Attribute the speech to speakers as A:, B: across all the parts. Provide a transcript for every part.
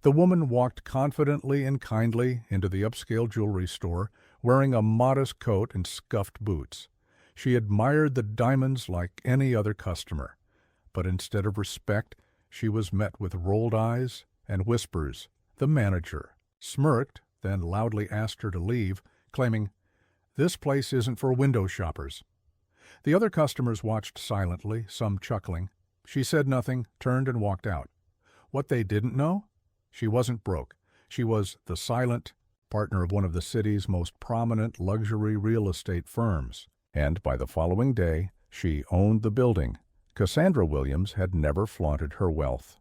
A: The woman walked confidently and kindly into the upscale jewelry store, wearing a modest coat and scuffed boots. She admired the diamonds like any other customer, but instead of respect, she was met with rolled eyes and whispers. The manager smirked, then loudly asked her to leave, claiming, "This place isn't for window shoppers." The other customers watched silently, some chuckling. She said nothing, turned and walked out. What they didn't know? She wasn't broke. She was the silent partner of one of the city's most prominent luxury real estate firms. And by the following day, she owned the building. Cassandra Williams had never flaunted her wealth.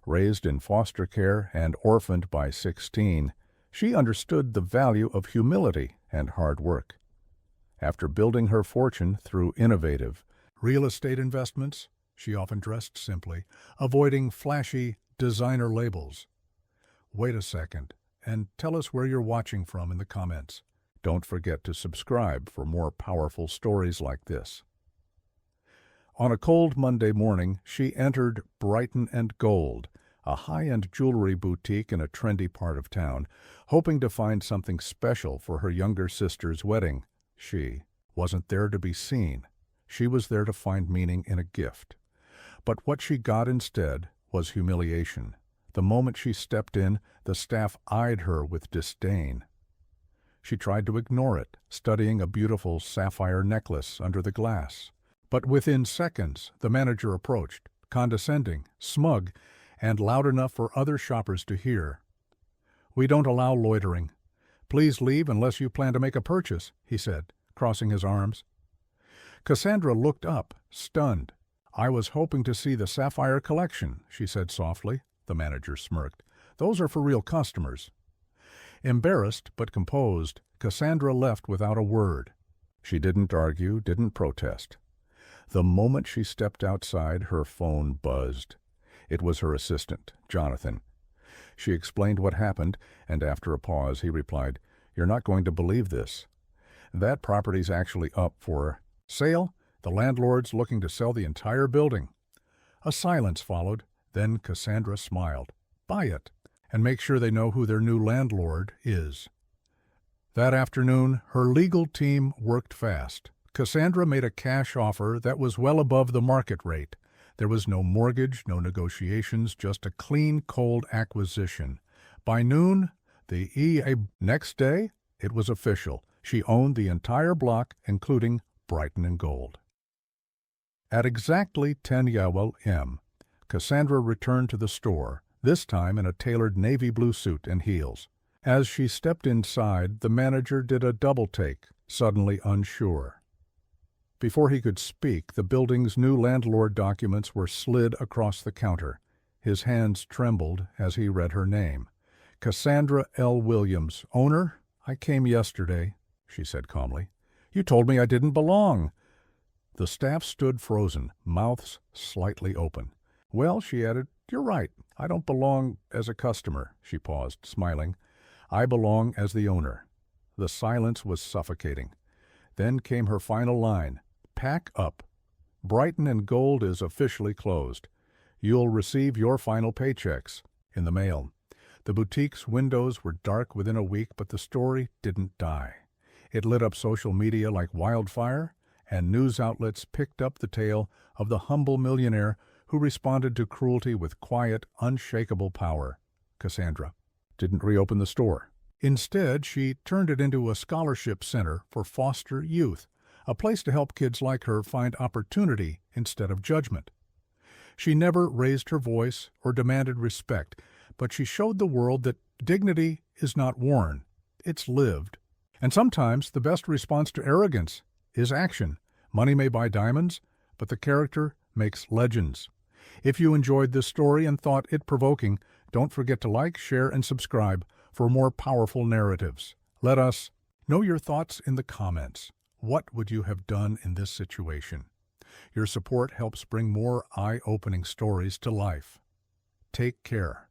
A: Raised in foster care and orphaned by 16, she understood the value of humility and hard work. After building her fortune through innovative real estate investments, she often dressed simply, avoiding flashy designer labels. Wait a second, and tell us where you're watching from in the comments. Don't forget to subscribe for more powerful stories like this. On a cold Monday morning, she entered Brighton & Gold, a high-end jewelry boutique in a trendy part of town, hoping to find something special for her younger sister's wedding. She wasn't there to be seen. She was there to find meaning in a gift. But what she got instead was humiliation. The moment she stepped in, the staff eyed her with disdain. She tried to ignore it, studying a beautiful sapphire necklace under the glass. But within seconds, the manager approached, condescending, smug, and loud enough for other shoppers to hear. "We don't allow loitering. Please leave unless you plan to make a purchase," he said, crossing his arms. Cassandra looked up, stunned. "I was hoping to see the sapphire collection," she said softly. The manager smirked. "Those are for real customers." Embarrassed but composed, Cassandra left without a word. She didn't argue, didn't protest. The moment she stepped outside, her phone buzzed. It was her assistant, Jonathan. She explained what happened, and after a pause he replied, "You're not going to believe this. That property's actually up for sale. The landlord's looking to sell the entire building." A silence followed. Then Cassandra smiled. "Buy it, and make sure they know who their new landlord is." That afternoon, her legal team worked fast. Cassandra made a cash offer that was well above the market rate. There was no mortgage, no negotiations, just a clean, cold acquisition. By noon, next day, it was official. She owned the entire block, including Brighton & Gold. At exactly 10 a.m., Cassandra returned to the store, this time in a tailored navy blue suit and heels. As she stepped inside, the manager did a double take, suddenly unsure. Before he could speak, the building's new landlord documents were slid across the counter. His hands trembled as he read her name. "Cassandra L. Williams, owner? I came yesterday," she said calmly. "You told me I didn't belong." The staff stood frozen, mouths slightly open. "Well," she added, "you're right. I don't belong as a customer." She paused, smiling. "I belong as the owner." The silence was suffocating. Then came her final line. "Pack up. Brighton & Gold is officially closed. You'll receive your final paychecks in the mail." The boutique's windows were dark within a week, but the story didn't die. It lit up social media like wildfire, and news outlets picked up the tale of the humble millionaire who responded to cruelty with quiet, unshakable power. Cassandra didn't reopen the store. Instead, she turned it into a scholarship center for foster youth, a place to help kids like her find opportunity instead of judgment. She never raised her voice or demanded respect, but she showed the world that dignity is not worn, it's lived. And sometimes the best response to arrogance is action. Money may buy diamonds, but the character makes legends. If you enjoyed this story and thought it provoking, don't forget to like, share, and subscribe for more powerful narratives. Let us know your thoughts in the comments. What would you have done in this situation? Your support helps bring more eye-opening stories to life. Take care.